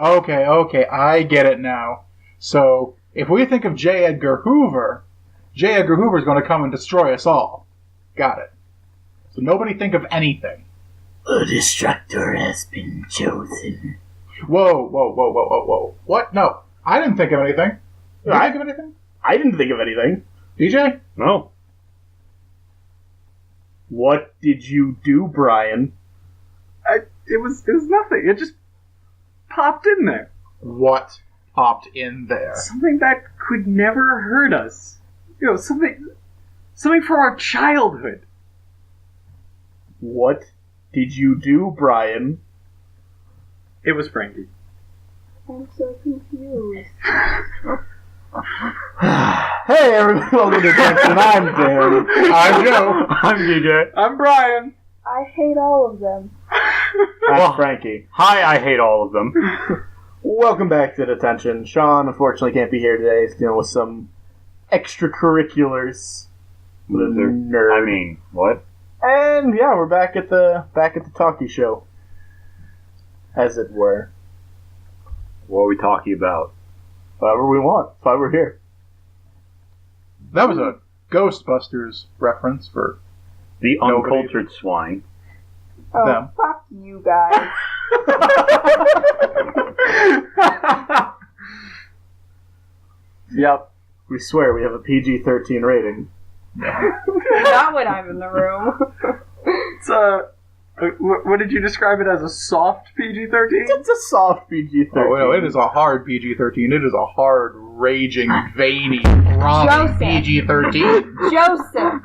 Okay, I get it now. So, if we think of J. Edgar Hoover is going to come and destroy us all. Got it. So nobody think of anything. A destructor has been chosen. Whoa. What? No, I didn't think of anything. Did you think of anything? I didn't think of anything. DJ? No. What did you do, Brian? It was nothing. It just popped in there. What popped in there? Something that could never hurt us. You know, something from our childhood. What did you do, Brian? It was Frankie. I'm so confused. Hey, everybody, welcome to Detention. I'm Dan. I'm Joe. I'm DJ. I'm Brian. I hate all of them. That's Frankie. Hi, I hate all of them. Welcome back to Detention. Sean, unfortunately, can't be here today. He's dealing with some extracurriculars. Loser. Nerd. I mean, what? And yeah, we're back at the talkie show, as it were. What are we talking about? Whatever we want. That's why we're here. That was a Ghostbusters reference for The Nobody. uncultured swine. Oh, Them. fuck you guys. Yep. We swear we have a PG-13 rating. Not when I'm in the room. It's what did you describe it as? A soft PG-13? It's a soft PG-13. Oh, no, it is a hard PG-13. It is a hard, raging, veiny, throbbing Joseph. PG-13. Joseph.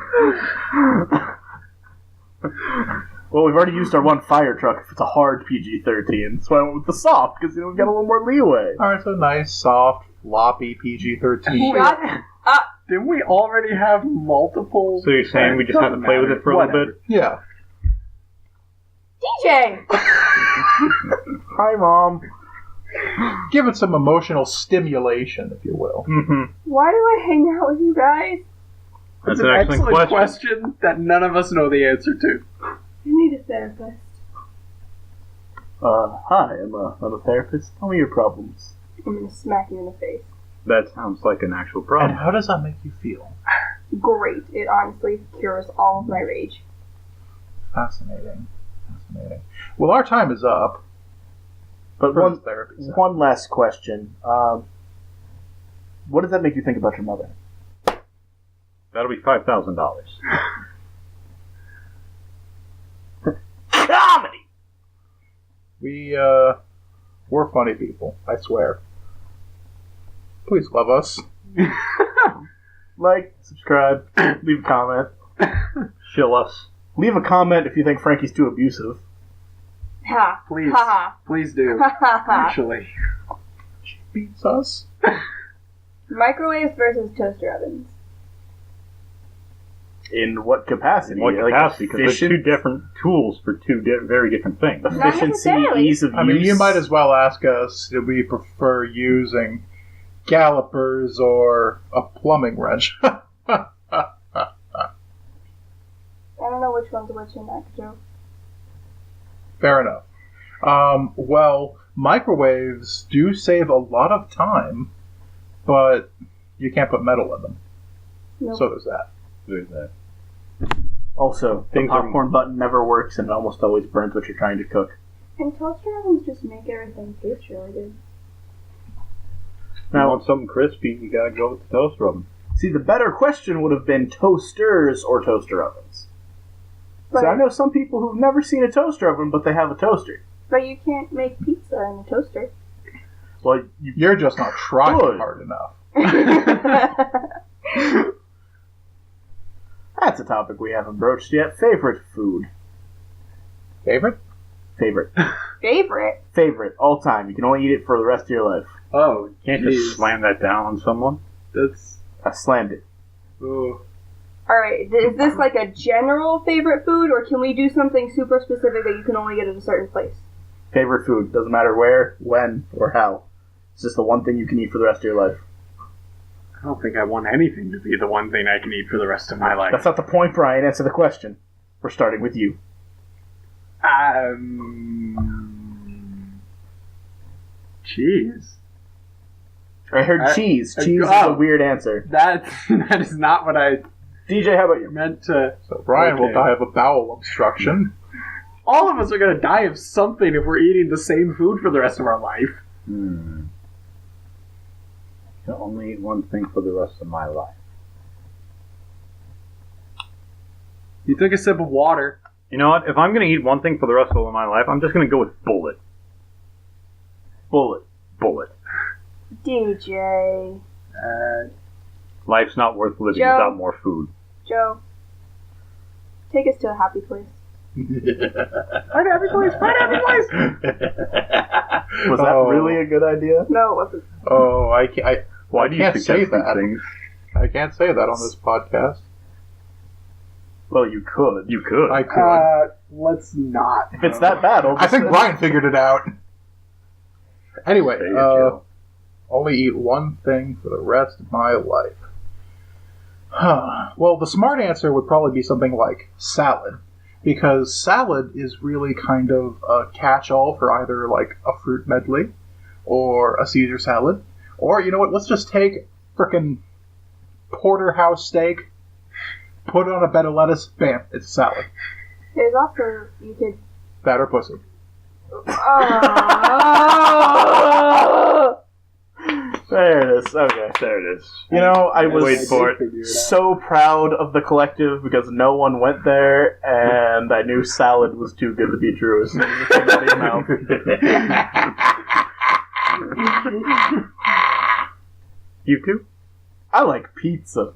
Well, we've already used our one fire truck if it's a hard PG-13, so I went with the soft, because we've got a little more leeway. Alright, so nice, soft, floppy PG-13. Shut up. Didn't we already have multiple? So you're saying we just have to play with it for a little bit? Yeah. DJ! Hi, Mom. Give it some emotional stimulation, if you will. Mm-hmm. Why do I hang out with you guys? That's It's an excellent question that none of us know the answer to. I need a therapist. Hi, I'm a therapist. Tell me your problems. I'm gonna smack you in the face. That sounds like an actual And problem. how does that make you feel? Great. It honestly cures all of my rage. Fascinating. Well, our time is up. But For this therapy session. one last question. What does that make you think about your mother? That'll be $5,000. Comedy! We're funny people, I swear. Please love us. Like, subscribe, leave a comment. Shill us. Leave a comment if you think Frankie's too abusive. Ha. Please. Ha ha. Please do. Ha ha ha. Actually. She beats us. Microwaves versus toaster ovens. In what capacity? What capacity? Because there's two efficient- different tools for two very different things. efficiency, necessarily. ease of use. I mean, you might as well ask us, do we prefer using gallipers or a plumbing wrench? I don't know which one's which in that joke. Fair enough. Well, microwaves do save a lot of time, but you can't put metal in them. Nope. So there's that. There's that. Also, the Things are- popcorn button never works and it almost always burns what you're trying to cook. And toaster ovens just make everything taste really good. If you want something crispy, you gotta go with the toaster oven. See, the better question would have been toasters or toaster ovens. But, So I know some people who've never seen a toaster oven, but they have a toaster. but you can't make pizza in a toaster. Well, you You're just not trying Good. hard enough. That's a topic we haven't broached yet. Favorite food. Favorite? Favorite. Favorite? Favorite. All time. You can only eat it for the rest of your life. Oh, Can't just slam that down on someone. That's. I slammed it. Oh. Alright, is this like a general favorite food, or can we do something super specific that you can only get at a certain place? Favorite food. Doesn't matter where, when, or how. It's just the one thing you can eat for the rest of your life. I don't think I want anything to be the one thing I can eat for the rest of my life. That's not the point, Brian. Answer the question. We're starting with you. Cheese. I heard cheese. Cheese is a weird answer. That is not what I DJ, how about you? meant to. So Brian will die of a bowel obstruction. All of us are going to die of something if we're eating the same food for the rest of our life. You can only eat one thing for the rest of my life. You took a sip of water. You know what? If I'm going to eat one thing for the rest of my life, I'm just going to go with bullet. Bullet. DJ. Life's not worth living Joe. without more food. Joe, take us to a happy place. Happy place. Was that really a good idea? No, it wasn't. Oh, I can't. Why do you can't say suggest these that. things? I can't say that on this podcast. Well, you could. You could. I could. Let's not. If it's that bad, I think Brian figured it out. Anyway, Say it, Joe. only eat one thing for the rest of my life. Well, the smart answer would probably be something like salad, because salad is really kind of a catch-all for either like a fruit medley or a Caesar salad, or you know what? Let's just take frickin' porterhouse steak, put it on a bed of lettuce, bam, it's a salad. There's also, you could... That or pussy. There it is. Okay. There it is. You know, I was Wait for it. so proud of the collective because no one went there, and I knew salad was too good to be true as soon as it came out of your mouth. You too? I like pizza.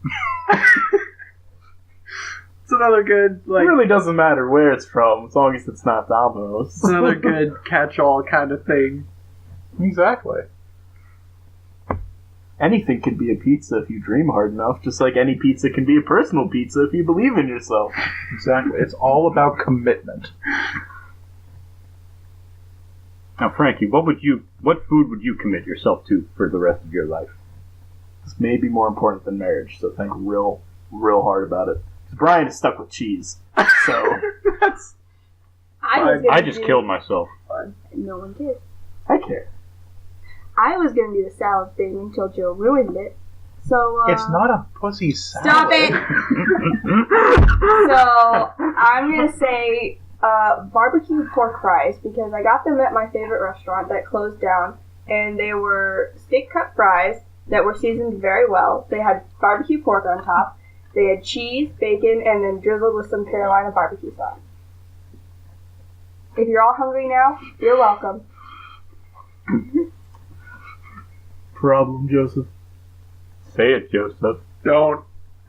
It's another good, It really doesn't matter where it's from, as long as it's not Domino's. it's another good catch-all kind of thing. Exactly. Anything can be a pizza if you dream hard enough, just like any pizza can be a personal pizza if you believe in yourself. Exactly. It's all about commitment. Now, Frankie, what food would you commit yourself to for the rest of your life? This may be more important than marriage, so think real hard about it. 'Cause Brian is stuck with cheese, so I just killed myself. No one did. I care. I was going to do the salad thing until Joe ruined it. So, It's not a pussy salad. Stop it! So, I'm going to say barbecue pork fries, because I got them at my favorite restaurant that closed down, and they were steak cut fries that were seasoned very well. They had barbecue pork on top. They had cheese, bacon, and then drizzled with some Carolina barbecue sauce. If you're all hungry now, you're welcome. Problem, Joseph. Say it, Joseph. Don't.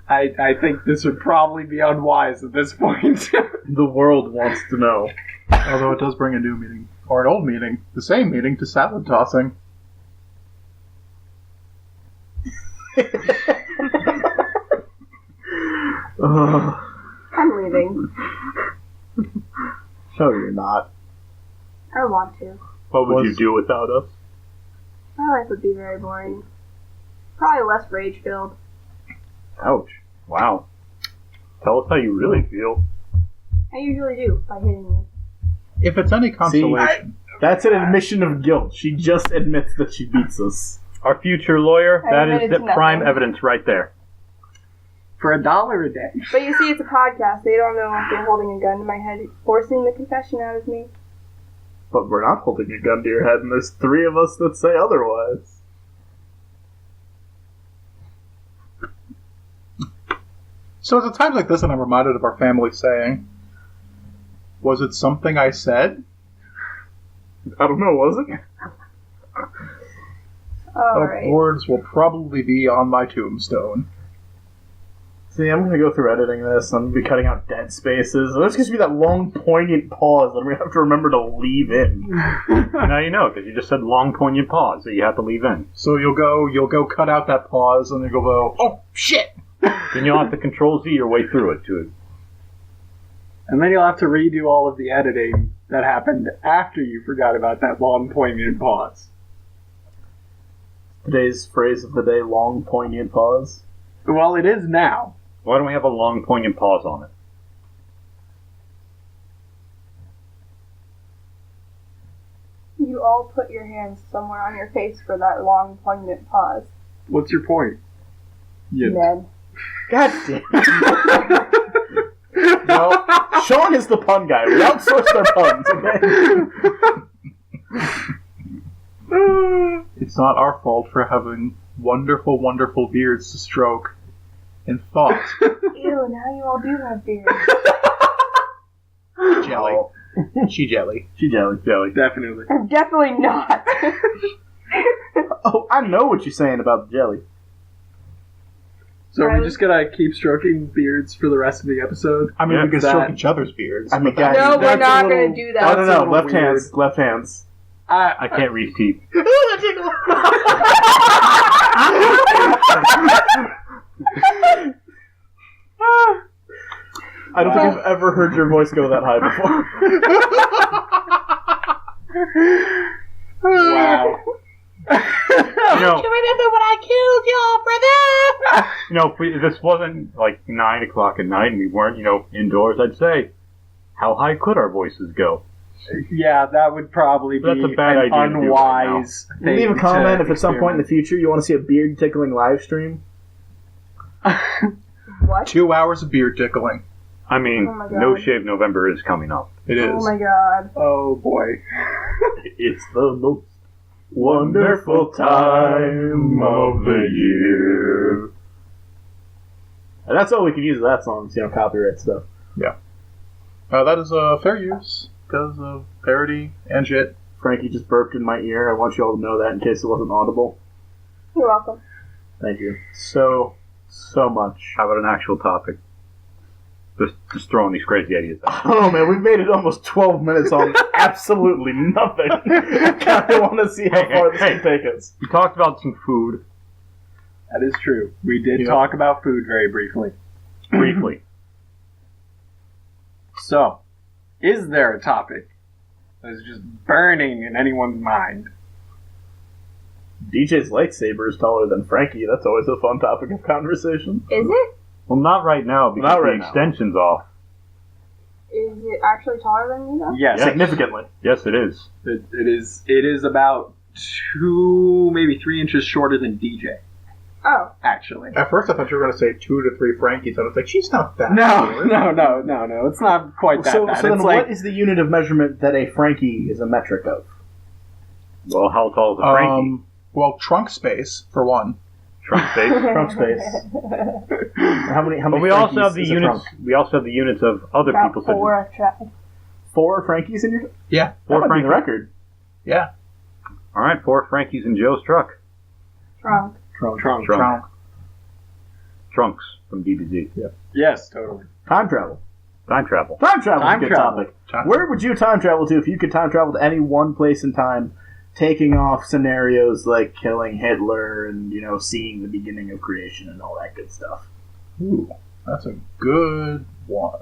I think this would probably be unwise at this point. The world wants to know. Although it does bring a new meaning. Or an old meaning. The same meaning to salad tossing. I'm leaving. No, you're not. I want to. What would you do without us? My life would be very boring. Probably less rage-filled. Ouch. Wow. Tell us how you really feel. I usually do, by hitting you. If it's any consolation. That's an admission of guilt. She just admits that she beats us. Our future lawyer, I that admitted is to the prime nothing. evidence right there. For $1 a day. But you see, it's a podcast. They don't know if they're holding a gun to my head, forcing the confession out of me. But we're not holding a gun to your head, and there's 3 of us that say otherwise. So it's at times like this that I'm reminded of our family saying, was it something I said? I don't know, was it? Alright. Words will probably be on my tombstone. See, I'm gonna go through editing this, and I'm gonna be cutting out dead spaces, and there's gonna be that long, poignant pause that I'm gonna have to remember to leave in. Now you know, because you just said long, poignant pause that you have to leave in. So you'll go cut out that pause, and then you'll go, oh, shit! Then you'll have to Control-Z your way through it to it. And then you'll have to redo all of the editing that happened after you forgot about that long, poignant pause. Today's phrase of the day, long, poignant pause. Well, it is now. Why don't we have a long, poignant pause on it? You all put your hands somewhere on your face for that long, poignant pause. What's your point? Men. God damn it. No, Sean is the pun guy. We outsourced our puns, okay? It's not our fault for having wonderful, wonderful beards to stroke in thought. Ew, now you all do have beards. Jelly. Oh. She jelly. She jelly. Definitely. I'm definitely not. Oh, I know what you're saying about the jelly. So are we just gonna keep stroking beards for the rest of the episode? I mean, Yeah, we can that- stroke each other's beards. I mean, but that- guys, No, we're that's a not little- gonna do that. Oh, That's a no, little left weird. hands. Left hands. I can't reach teeth. I don't think I've ever heard your voice go that high before. Wow. Remember when I killed your brother? If this wasn't like 9 o'clock at night and we weren't, indoors, I'd say, how high could our voices go? Yeah, that would probably be That's a bad an idea to do right unwise thing. Leave a comment to if at some point in the future you want to see a beard tickling live stream. What? 2 hours of beard tickling. I mean, Oh my God. No Shave November is coming up. It is. Oh my god. Oh boy. It's the most wonderful time of the year. And that's all we can use of that song, copyright stuff. That is fair use because of parody and shit. Frankie just burped in my ear. I want you all to know that in case it wasn't audible. You're welcome. Thank you. So much. How about an actual topic? Just throwing these crazy ideas out. Oh man, we've made it almost 12 minutes on absolutely nothing. I kind of want to see how far this can take us. We talked about some food That is true. We did Yeah. talk about food very briefly. briefly. So, is there a topic that is just burning in anyone's mind? DJ's lightsaber is taller than Frankie. That's always a fun topic of conversation. Is it? Well, not right now because Not right the now. extension's off. Is it actually taller than me, though? Yes. Significantly. Yes, it is. It is about 2, maybe 3 inches shorter than DJ, Oh. actually. At first, I thought you were going to say 2 to 3 Frankies. I was like, she's not that. No, short. no. It's not quite that So bad. then It's what like, is the unit of measurement that a Frankie is a metric of? Well, how tall is a Frankie? Well, trunk space for one. Trunk space. Trunk space. How many But we also Frankies have the is a units. trunk? We also have the units of other About people. Such 4 I've tried. 4 Frankies in your... Yeah. That might be Frankies. the record. Yeah. All right, 4 Frankies in Joe's truck. Trunk. trunk. Trunks from DBZ. Yes, totally. Time travel. Time travel. Time travel is Time a good travel. topic. Where would you time travel to if you could time travel to any one place in time, taking off scenarios like killing Hitler and, seeing the beginning of creation and all that good stuff? Ooh, that's a good one.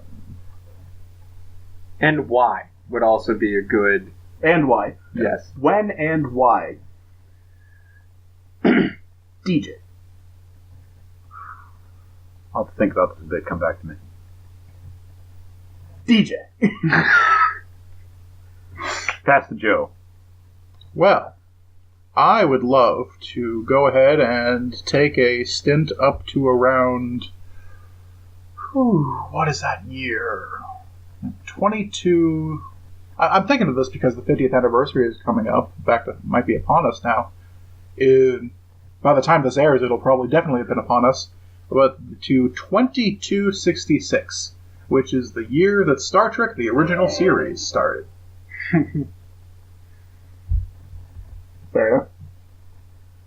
And why would also be a good... And why? Yes. When and why? DJ. I'll have to think about this a bit. Come back to me. DJ. Pass to Joe. Well, I would love to go ahead and take a stint up to around... what is that year? 22... I'm thinking of this because the 50th anniversary is coming up. In fact, it might be upon us now. By the time this airs, it'll probably definitely have been upon us. But to 2266, which is the year that Star Trek, the original series, started. Fair enough.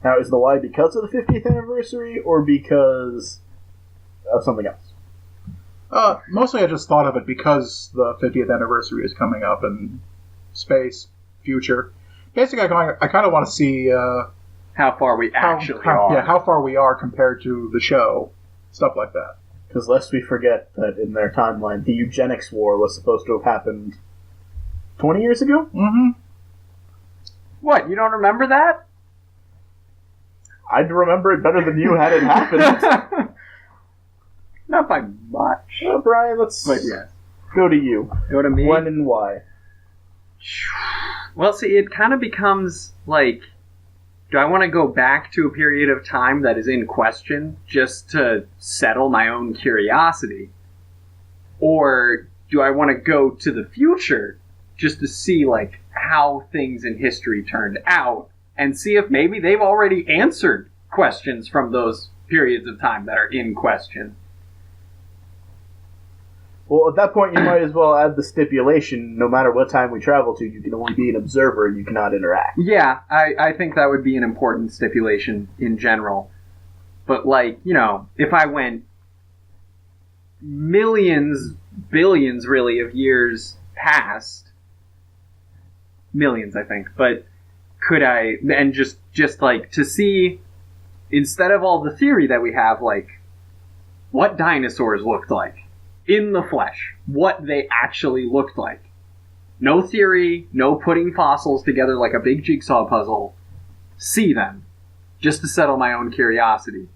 Now, is the why because of the 50th anniversary or because of something else? Mostly I just thought of it because the 50th anniversary is coming up in space, future. Basically, I kind of want to see How far we actually are. how far we are compared to the show, stuff like that. Because lest we forget that in their timeline, the eugenics war was supposed to have happened 20 years ago? Mm-hmm. What, you don't remember that? I'd remember it better than you had it happen. Not by much. Brian, let's But yes. go to you. Go to me. When and why? Well, see, it kind of becomes like, do I want to go back to a period of time that is in question just to settle my own curiosity? Or do I want to go to the future just to see, like, how things in history turned out and see if maybe they've already answered questions from those periods of time that are in question? Well, at that point, you might as well add the stipulation, no matter what time we travel to, you can only be an observer and you cannot interact. Yeah, I think that would be an important stipulation in general. But, like, you know, if I went millions, billions, really, of years past, millions, I think, but could I, and just like, to see, instead of all the theory that we have, like, what dinosaurs looked like in the flesh, what they actually looked like. No theory, no putting fossils together like a big jigsaw puzzle. See them, just to settle my own curiosity.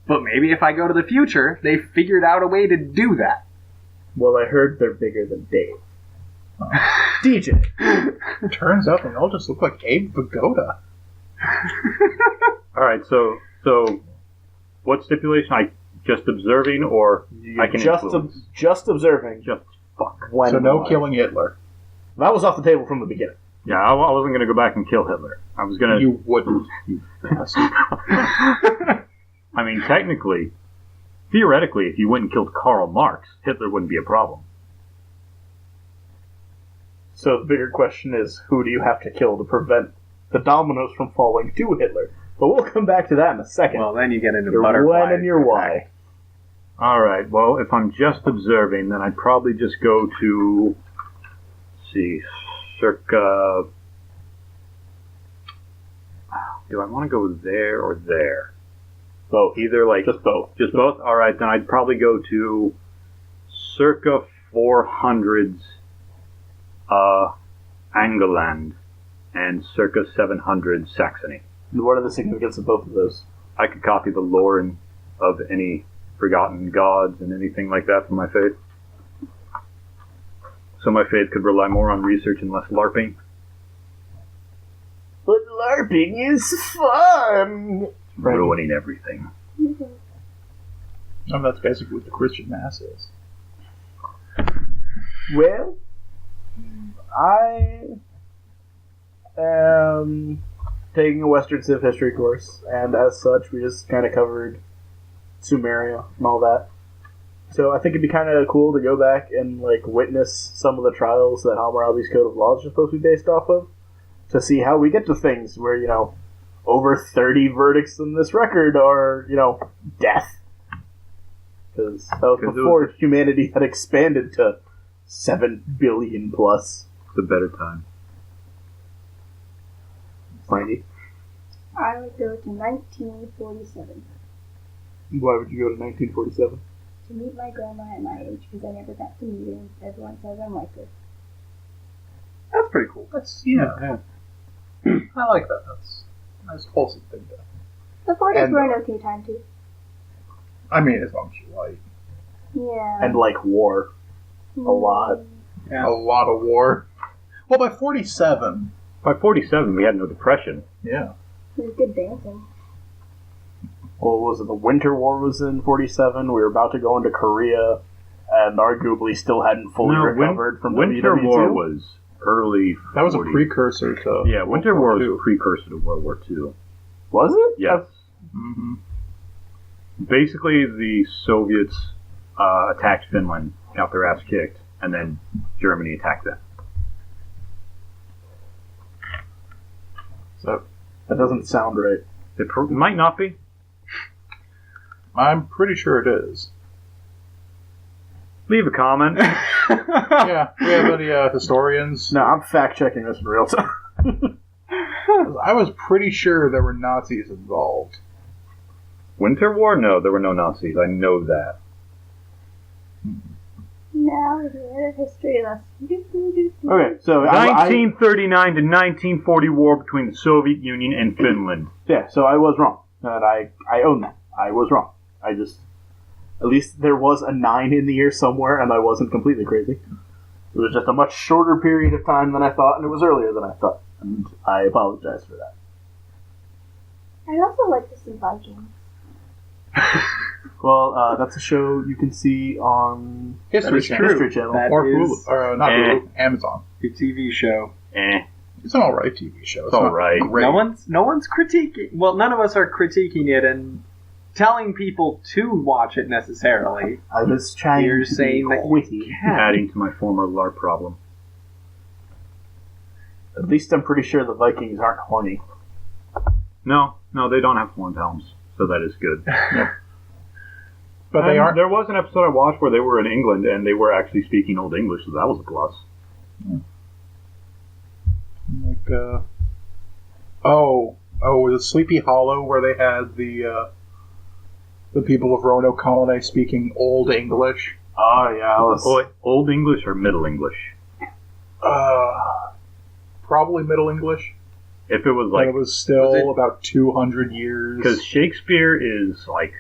But maybe if I go to the future, they figured out a way to do that. Well, I heard they're bigger than Dave. DJ. Turns out they all just look like Abe Vigoda. Alright, so what stipulation? Just observing, or I can influence? Just observing. Just fuck. When So no killing Hitler. That was off the table from the beginning. Yeah, I wasn't going to go back and kill Hitler. I was going to... You wouldn't, you bastard. I mean, technically, theoretically, if you went and killed Karl Marx, Hitler wouldn't be a problem. So the bigger question is, who do you have to kill to prevent the dominoes from falling to Hitler? But we'll come back to that in a second. Well, then you get into your butterfly. when and your why. Alright, well, if I'm just observing, then I'd probably just go to, let's see, circa... Do I want to go there or there? Both. Either, like... Just both. Just both? Alright, then I'd probably go to circa 400s Angoland and circa 700 Saxony. And what are the significance of both of those? I could copy the lore of any forgotten gods and anything like that from my faith. So my faith could rely more on research and less LARPing. But LARPing is fun! Ruining everything. And that's basically what the Christian Mass is. Well, I am taking a Western Civ history course, and as such, we just kind of covered Sumeria and all that. So I think it'd be kind of cool to go back and like witness some of the trials that Hammurabi's Code of Laws is supposed to be based off of, to see how we get to things where, you know, over 30 verdicts in this record are, you know, death. Because that was before humanity had expanded to 7 billion plus. It's a better time. Findy. I would go to 1947 Why would you go to 1947? to meet my grandma at my age because I never got to meet her. Everyone says I'm like her. That's pretty cool. That's, yeah. I like that. That's a nice wholesome thing to... The 40s And- were an okay time too. I mean, as long as you like. Yeah. And like war. A lot. Yeah. A lot of war. Well, by 47... By 47, we had no depression. Yeah. It was good dancing. Well, was it the Winter War was in 47? We were about to go into Korea, and arguably still hadn't fully recovered from Winter WW2. War was early 40s. That was a precursor to... Yeah, Winter War II. was a precursor to World War II. Was it? Yes. Mm-hmm. Basically, the Soviets attacked Finland, got their ass kicked, and then Germany attacked them. So, That doesn't sound right. It might not be. I'm pretty sure it is. Leave a comment. Yeah. We have any historians? No, I'm fact-checking this in real time. I was pretty sure there were Nazis involved. Winter War? No, there were no Nazis. I know that. Now we're doing a history lesson. Okay, so 1939 to 1940 war between the Soviet Union and Finland. so I was wrong. And I own that. I was wrong. I just... At least there was a 9 in the year somewhere, and I wasn't completely crazy. It was just a much shorter period of time than I thought, and it was earlier than I thought. And I apologize for that. I'd also like to see Vikings. Well, that's a show you can see on History Channel. History Channel. That Or is Hulu. Or not Hulu, Amazon. a TV show. It's an alright TV show. It's all not right. great. No one's critiquing. Well, none of us are critiquing it and telling people to watch it necessarily. I was trying You're to saying be that you witty. Adding to my former LARP problem. At least I'm pretty sure the Vikings aren't horny. No, they don't have horned helms, so that is good. But they aren't. There was an episode I watched where they were in England and they were actually speaking Old English, so that was a plus. Like, the Sleepy Hollow where they had the people of Roanoke Colony speaking Old English. Oh, yeah. Old English or Middle English? Probably Middle English. If it was But like... it was still about 200 years. Because Shakespeare is like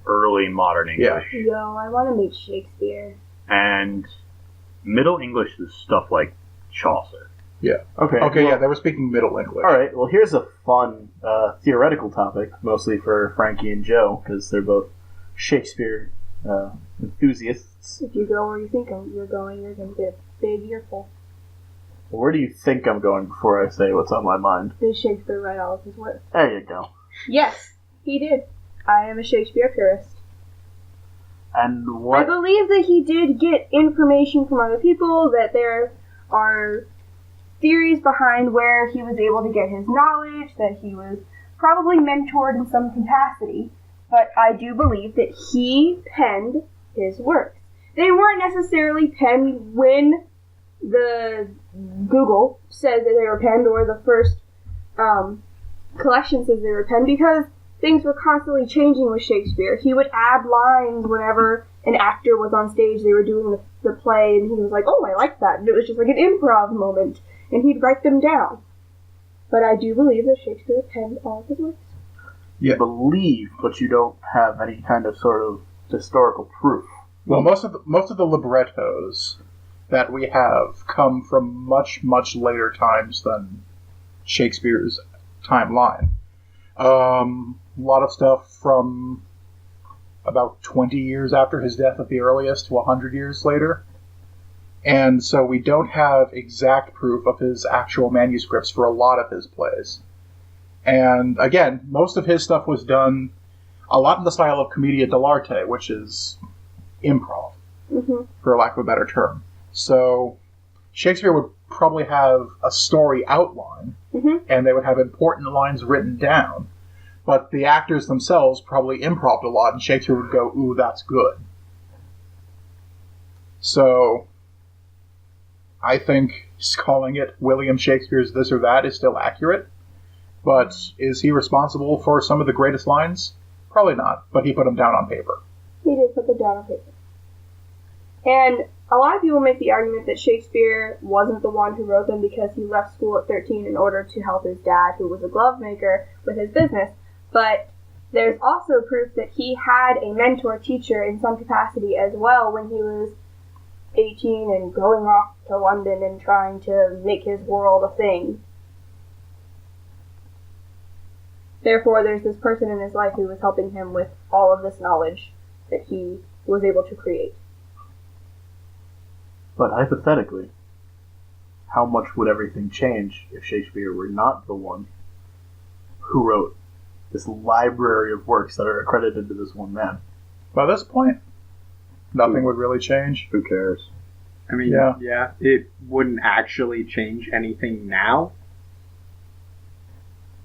early modern English. Yo, I want to meet Shakespeare. And Middle English is stuff like Chaucer. Okay. Okay, well, yeah, they were speaking Middle English. Alright, well, here's a fun theoretical topic, mostly for Frankie and Joe, because they're both Shakespeare enthusiasts. If you go where you think you're going to get a big earful. Where do you think I'm going before I say what's on my mind? Did Shakespeare write all of his work? There you go. Yes, he did. I am a Shakespeare purist. And I what... believe that he did get information from other people, that there are theories behind where he was able to get his knowledge, that he was probably mentored in some capacity, but I do believe that he penned his works. They weren't necessarily penned when the Google says that they were penned, or the first collection says they were penned, because things were constantly changing with Shakespeare. He would add lines whenever an actor was on stage, they were doing the play, and he was like, oh, I like that. And it was just like an improv moment, and he'd write them down. But I do believe that Shakespeare penned all of his works. You believe, but you don't have any kind of sort of historical proof. Well, most of the librettos that we have come from much, much later times than Shakespeare's timeline. A lot of stuff from about 20 years after his death at the earliest to 100 years later. And so we don't have exact proof of his actual manuscripts for a lot of his plays. And again, most of his stuff was done a lot in the style of commedia dell'arte, which is improv, for lack of a better term. So Shakespeare would probably have a story outline, and they would have important lines written down. But the actors themselves probably improv'd a lot, and Shakespeare would go, ooh, that's good. So I think calling it William Shakespeare's this or that is still accurate. But is he responsible for some of the greatest lines? Probably not, but he put them down on paper. He did put them down on paper. And a lot of people make the argument that Shakespeare wasn't the one who wrote them because he left school at 13 in order to help his dad, who was a glove maker, with his business. But there's also proof that he had a mentor teacher in some capacity as well when he was 18 and going off to London and trying to make his world a thing. Therefore, there's this person in his life who was helping him with all of this knowledge that he was able to create. But hypothetically, how much would everything change if Shakespeare were not the one who wrote this library of works that are accredited to this one man? By this point, nothing would really change. Who cares? I mean, yeah, it wouldn't actually change anything now.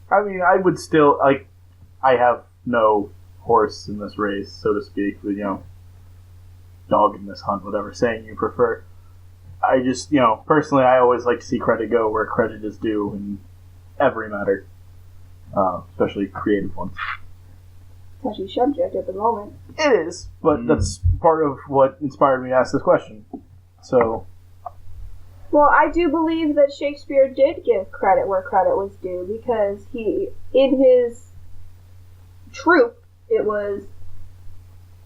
I mean, I would still, like, I have no horse in this race, so to speak, but, dog in this hunt, whatever saying you prefer. I just, personally, I always like to see credit go where credit is due in every matter, especially creative ones. Touchy subject at the moment. It is, but that's part of what inspired me to ask this question. So, well, I do believe that Shakespeare did give credit where credit was due, because in his troupe, it was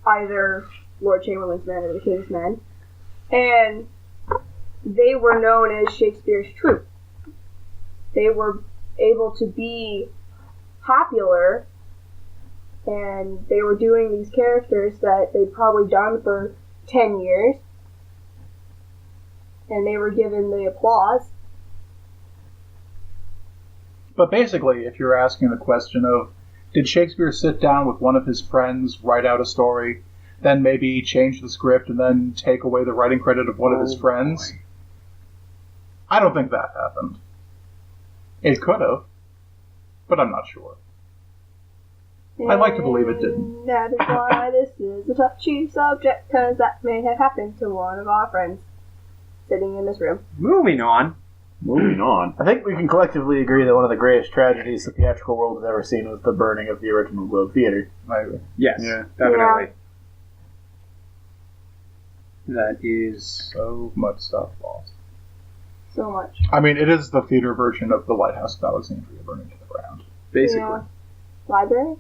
either Lord Chamberlain's men or the King's men, and they were known as Shakespeare's troupe. They were able to be popular, and they were doing these characters that they'd probably done for 10 years, and they were given the applause. But basically, if you're asking the question of, did Shakespeare sit down with one of his friends, write out a story, then maybe change the script, and then take away the writing credit of one of his friends? Boy. I don't think that happened. It could have, but I'm not sure. I'd like to believe it didn't. And that is why this is a touchy subject, because that may have happened to one of our friends sitting in this room. Moving on. Moving on. I think we can collectively agree that one of the greatest tragedies the theatrical world has ever seen was the burning of the original Globe Theater. Yes, Yeah. definitely. That is... So much stuff lost. So much. I mean, it is the theater version of the Lighthouse of Alexandria burning to the ground. Basically. Yeah. Library?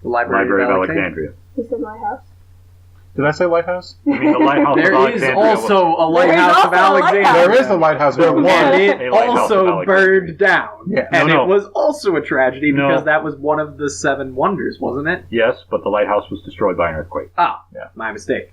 The Library of Alexandria. He said lighthouse. Did I say Lighthouse? I mean, the Lighthouse of There is Alexandria was- also a Lighthouse of also a Alexandria. lighthouse. There is the Lighthouse of And Alexandria. it A Lighthouse of also Alexandria. burned down. Yeah. And No. it was also a tragedy No. because that was one of the 7 wonders, wasn't it? Yes, but the lighthouse was destroyed by an earthquake. Ah, Yeah. my mistake.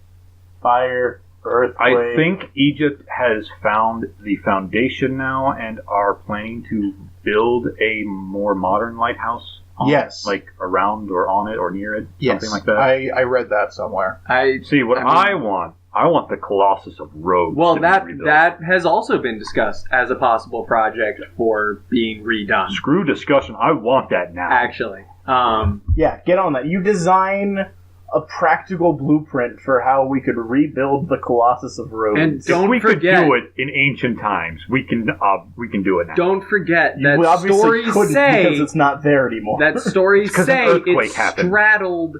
Fire, earthquake. I think Egypt has found the foundation now and are planning to build a more modern lighthouse. Yes. Like around or on it or near it. Yes, Something like that. I read that somewhere. See, what I mean- I want the Colossus of Rhodes. Well, to be that rebuilt. that has also been discussed as a possible project for being redone. Screw discussion. I want that now. Actually, Yeah, get on that. You design a practical blueprint for how we could rebuild the Colossus of Rhodes. and If don't we forget, could do it in ancient times, we can do it now. don't forget You that obviously stories couldn't say because it's not there anymore. that stories 'Cause an say earthquake it happened. straddled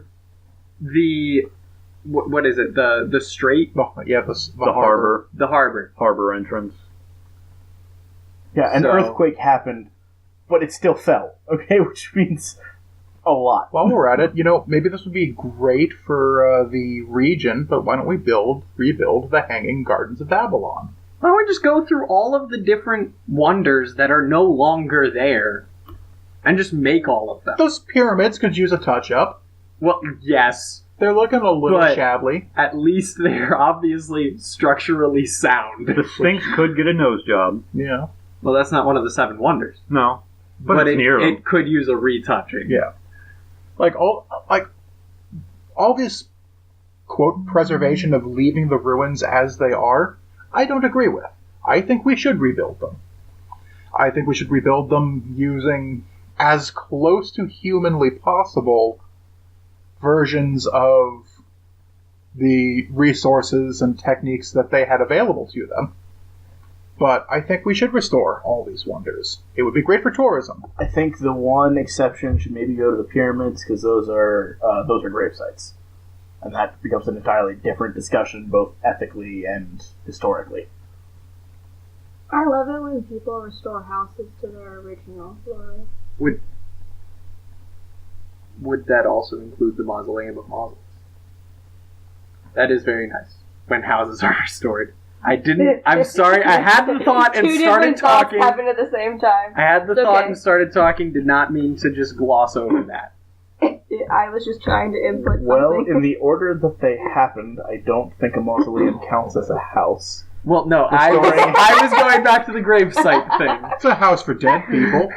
the what is it the strait, Oh, yeah, the the harbor the harbor. entrance. Yeah, an So- earthquake happened, but it still fell. Okay, which means a lot. While we're at it, maybe this would be great for the region, but why don't we rebuild the Hanging Gardens of Babylon? Why don't we just go through all of the different wonders that are no longer there, and just make all of them? Those pyramids could use a touch-up. Well, yes. They're looking a little But- shabbily. At least they're obviously structurally sound. The Sphinx could get a nose job. Yeah. Well, that's not one of the 7 wonders. No, but it's near them. it could use a retouching. Yeah. All this quote preservation of leaving the ruins as they are, I don't agree with. I think we should rebuild them. I think we should rebuild them using as close to humanly possible versions of the resources and techniques that they had available to them. But I think we should restore all these wonders. It would be great for tourism. I think the one exception should maybe go to the pyramids because those are grave sites, and that becomes an entirely different discussion, both ethically and historically. I love it when people restore houses to their original glory. Would that also include the Mausoleum of Mausoleums? That is very nice. When houses are restored. I'm sorry, I had the thought and Two started different thoughts talking. happened at the same time. I had the It's thought okay. and started talking, did not mean to just gloss over that. I was just trying to input Well, something. in the order that they happened, I don't think a mausoleum counts as a house. Well, no, Restoring- I was going back to the gravesite thing. It's a house for dead people.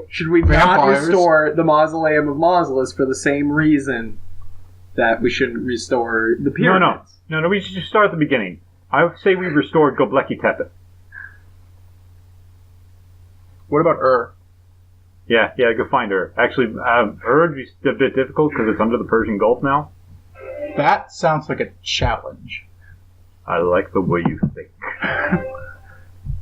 Should we not Vampires. restore the Mausoleum of Mausolus for the same reason that we shouldn't restore the pyramids? No, we should just start at the beginning. I would say we restored Göbekli Tepe. What about Yeah, go find her. Actually, Ur is a bit difficult because it's under the Persian Gulf now. That sounds like a challenge. I like the way you think.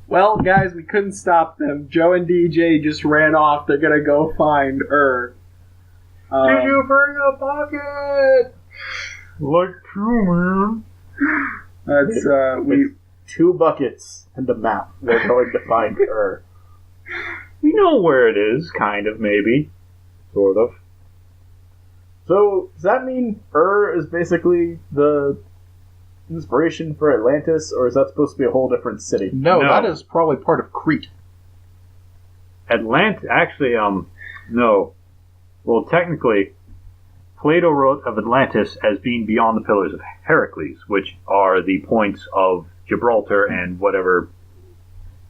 Well, guys, we couldn't stop them. Joe and DJ just ran off. They're gonna go find Ur. Did you bring a bucket? Like true, man. That's With 2 buckets and a map, they're going to find her. We know where it is, kind of, maybe. Sort of. So, does that mean is basically the inspiration for Atlantis, or is that supposed to be a whole different city? No, No. that is probably part of Crete. Actually, no. Well, technically, Plato wrote of Atlantis as being beyond the Pillars of Heracles, which are the points of Gibraltar and whatever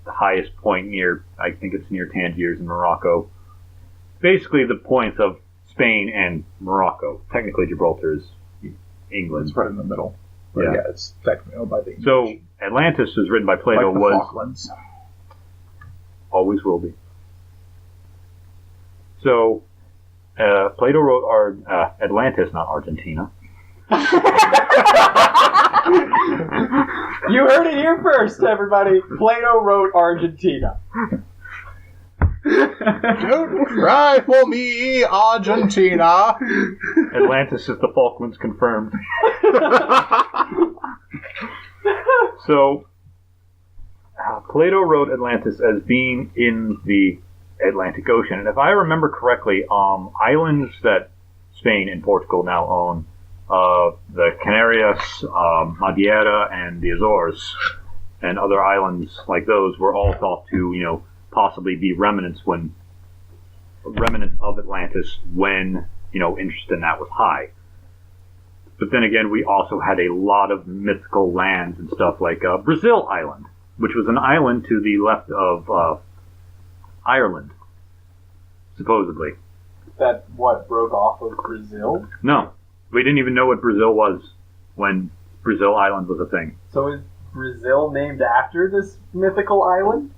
the highest point near, I think it's near Tangiers in Morocco. Basically, the points of Spain and Morocco. Technically, Gibraltar is England. It's right in the middle. But Yeah. yeah, it's technically owned by the English. So, Atlantis was written by Plato, like the was Falklands. always will be. So, Plato wrote Atlantis, not Argentina. You heard it here first, everybody. Plato wrote Argentina. Don't cry for me, Argentina. Atlantis is the Falklands confirmed. So, Plato wrote Atlantis as being in the Atlantic Ocean. And if I remember correctly, islands that Spain and Portugal now own, the Canarias, Madeira, and the Azores, and other islands like those were all thought to, possibly be remnants of Atlantis when, interest in that was high. But then again, we also had a lot of mythical lands and stuff like Brazil Island, which was an island to the left of Ireland, supposedly. That broke off of Brazil? No, we didn't even know what Brazil was when Brazil Island was a thing. So is Brazil named after this mythical island?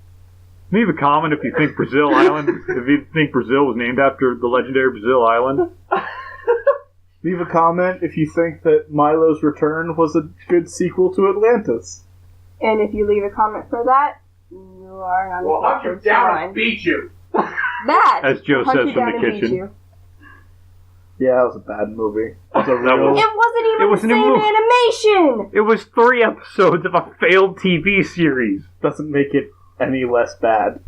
Leave a comment if you think Brazil Island, if you think Brazil was named after the legendary Brazil Island. Leave a comment if you think that Milo's Return was a good sequel to Atlantis. And if you leave a comment for that, you are on the cultured swine. beat you. That! As Joe hunt says you from down the and beat kitchen. you. Yeah, that was a bad movie. It was a That real... was- It wasn't even It was the an same emo- animation! It was 3 episodes of a failed TV series. doesn't make it any less bad.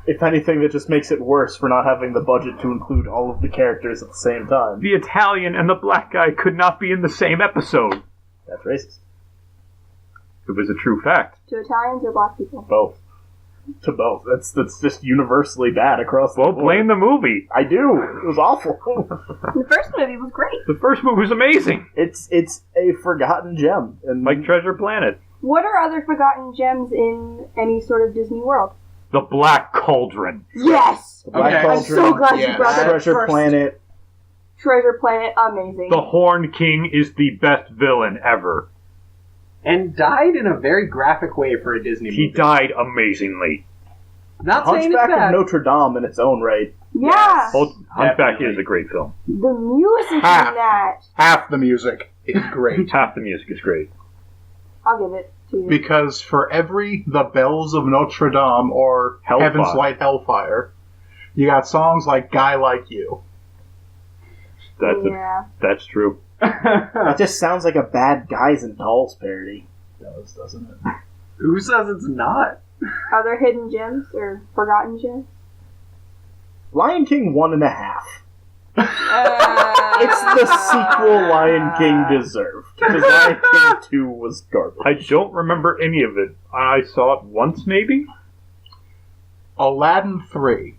If anything, that just makes it worse for not having the budget to include all of the characters at the same time. The Italian and the black guy could not be in the same episode. That's racist. It was a true fact. To Italians or black people? Both. To both. That's just universally bad across the Well, board. blame the movie. I do. It was awful. The first movie was great. The first movie was amazing. It's a forgotten gem. And Like Treasure Planet. What are other forgotten gems in any sort of Disney world? The Black Cauldron. Yes! the Black Okay. I'm Cauldron, so glad yeah. you brought that up Treasure first. Planet. Treasure Planet, amazing. The Horn King is the best villain ever. And died in a very graphic way for a Disney movie. He died amazingly. Not saying it's Hunchback bad. of Notre Dame in its own right. Yeah! Hunchback Definitely. is a great film. The music Ha. in that. Half the music is great. Half the music is great. I'll give it to you. Because for every The Bells of Notre Dame or Hellfire. Heaven's Light Hellfire, you got songs like Guy Like You. Yeah. That's true. It just sounds like a bad Guys and Dolls parody. It does, doesn't it? Who says it's not? Are there hidden gems or forgotten gems? Lion King 1.5. Uh, It's the sequel Lion King deserved. Because Lion King 2 was garbage. I don't remember any of it. I saw it once, maybe? Aladdin 3.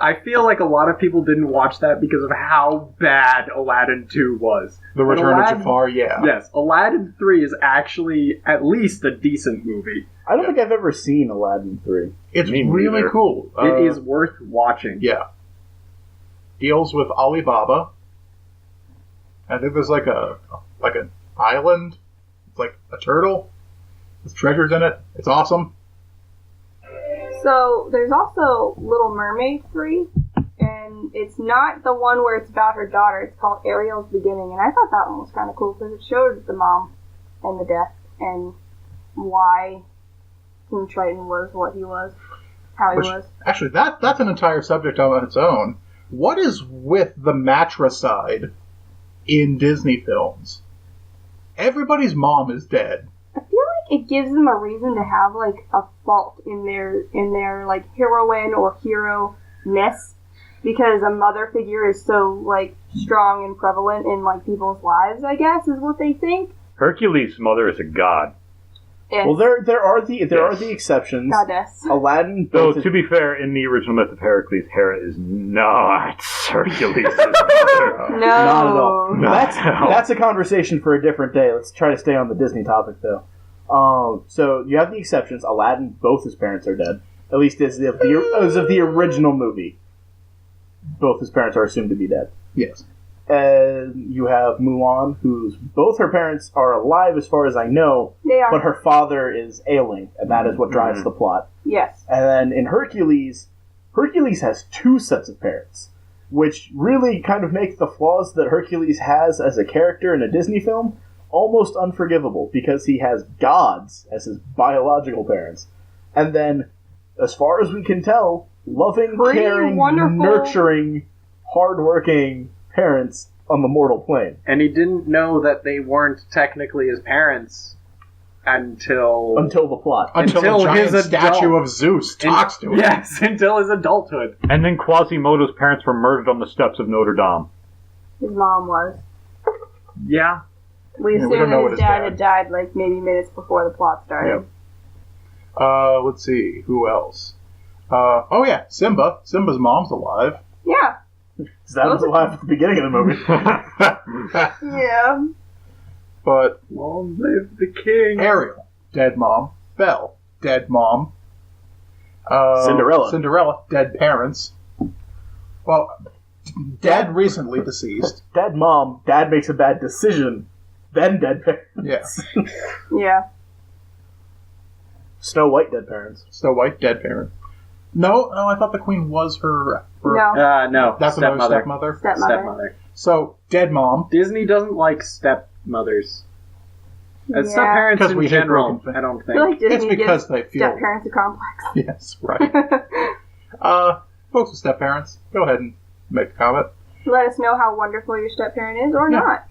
I feel like a lot of people didn't watch that because of how bad Aladdin 2 was. The Return Aladdin- of Jafar, yeah. Yes, Aladdin 3 is actually at least a decent movie. I don't think I've ever seen Aladdin 3. It's Me really neither. cool. It is worth watching. Yeah. Deals with Alibaba. I think there's like an island. It's like a turtle. There's treasures in it. It's awesome. So there's also Little Mermaid 3, and it's not the one where it's about her daughter. It's called Ariel's Beginning, and I thought that one was kind of cool because it showed the mom and the death and why King Triton was what he was, how he Which- was. Actually, that's an entire subject on its own. What is with the matricide in Disney films? Everybody's mom is dead. I feel like it gives them a reason to have like a fault in their like heroine or hero-ness. because a mother figure is so, like, strong and prevalent in, like, people's lives, I guess, is what they think. Hercules' mother is a god. Yes. Well, there are the exceptions. Goddess. Aladdin. Though, both to be fair, in the original myth of Heracles, Hera is not Hercules' mother. No. Not at all. No. That's a conversation for a different day. Let's try to stay on the Disney topic, though. So you have the exceptions. Aladdin, both his parents are dead. At least as of the original movie. Both his parents are assumed to be dead. Yes. And you have Mulan, whose both her parents are alive as far as I know, They are. but her father is ailing, and that is what drives the plot. Yes. And then in Hercules has two sets of parents, which really kind of make the flaws that Hercules has as a character in a Disney film almost unforgivable, because he has gods as his biological parents. And then, as far as we can tell, loving, Pretty caring, wonderful. nurturing, hardworking parents on the mortal plane. And he didn't know that they weren't technically his parents until Until the plot. Until a giant his statue adult- of Zeus talks to him. Yes, until his adulthood. And then Quasimodo's parents were murdered on the steps of Notre Dame. His mom was. Yeah. We Yeah, we assume don't know that what his his dad dad- had died, like, maybe minutes before the plot started. Yep. Let's see. Who else? Oh yeah, Simba. Simba's mom's alive. Yeah. That was alive at the beginning of the movie. Yeah. But Long live the king. Ariel, dead mom. Belle, dead mom. Cinderella, dead parents. Well, dead recently deceased. dead mom, dad makes a bad decision, then dead parents. Yeah. Yeah. Snow White, dead parents. Snow White, dead parent. No, I thought the queen was her. No. No. That's another stepmother. Stepmother. So dead mom. Disney doesn't like stepmothers. As Yeah. step-parents 'Cause in we hate general, broken I don't I feel like think. Disney It's because gives they feel. step-parents a complex. Yes, right. Folks with step parents, go ahead and make a comment. Let us know how wonderful your step-parent is or Yeah. not.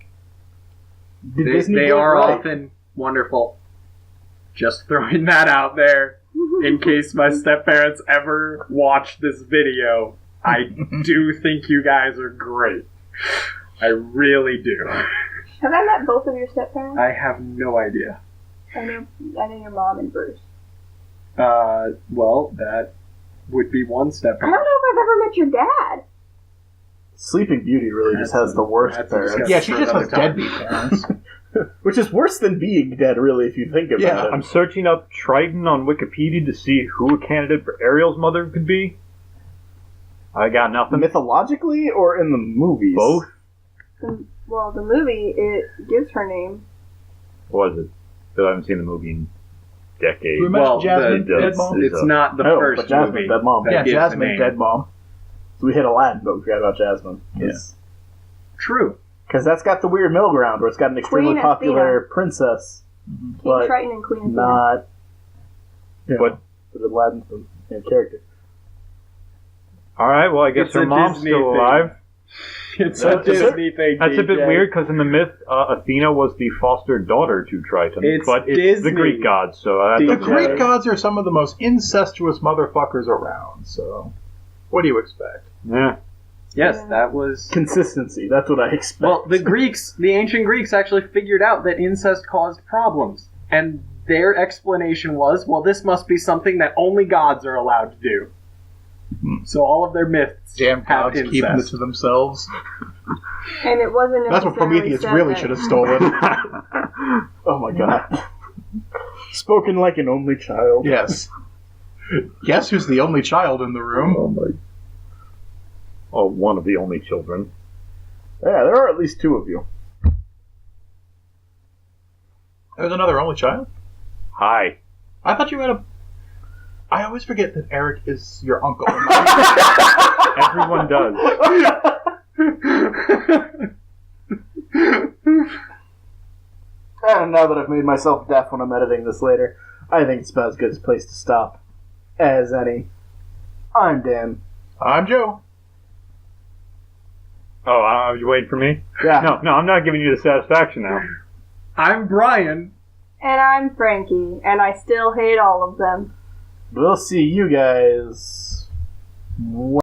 Did They Disney get it are right? often wonderful. Just throwing that out there in case my step-parents ever watch this video. I do think you guys are great. I really do. Have I met both of your step-parents? I have no idea. I know your mom and Bruce. Well, that would be one I step-parent. don't know if I've ever met your dad. Sleeping Beauty really just has the worst that's a parents. disgusting- Yeah, she just for has another time. deadbeat parents. Which is worse than being dead, really, if you think about Yeah, it. I'm searching up Triton on Wikipedia to see who a candidate for Ariel's mother could be. I got nothing. Mythologically or in the movies? Both? Well, the movie, it gives her name. What was it? Because I haven't seen the movie in decades. Remember Well, Jasmine, the- dead mom? it's not the Oh, first but Jasmine, movie. dead mom. that Yeah, gives the Jasmine, name. dead mom. So we hit Aladdin, but we forgot about Jasmine. True. Because that's got the weird middle ground where it's got an extremely Queen popular princess, King but Triton and Queen Athena. not. You know, What? but Aladdin's the main character. Alright, well, I guess It's her a mom's Disney still thing. alive. It's So a is it- Disney thing. That's a bit DJ. weird because in the myth, Athena was the foster daughter to Triton. It's but it's Disney. the Greek gods, so that The The doesn't Greek matter. gods are some of the most incestuous motherfuckers around, so what do you expect? Yeah. Yes, that was. Consistency, that's what I expect. Well, the ancient Greeks actually figured out that incest caused problems. And their explanation was, well, this must be something that only gods are allowed to do. So all of their myths Damn have gods keeping it incest. to themselves. And it wasn't That's what necessarily Prometheus said really that- should have stolen. Oh my god. Spoken like an only child. Yes. Guess who's the only child in the room? Oh, one of the only children. Yeah, there are at least two of you. There's another only child? Hi. I thought you had a... I always forget that Eric is your uncle. Everyone does. And now that I've made myself deaf when I'm editing this later, I think it's about as good a place to stop as any. I'm Dan. I'm Joe. Oh, are you waiting for me? Yeah. No, I'm not giving you the satisfaction now. I'm Brian. And I'm Frankie, and I still hate all of them. We'll see you guys when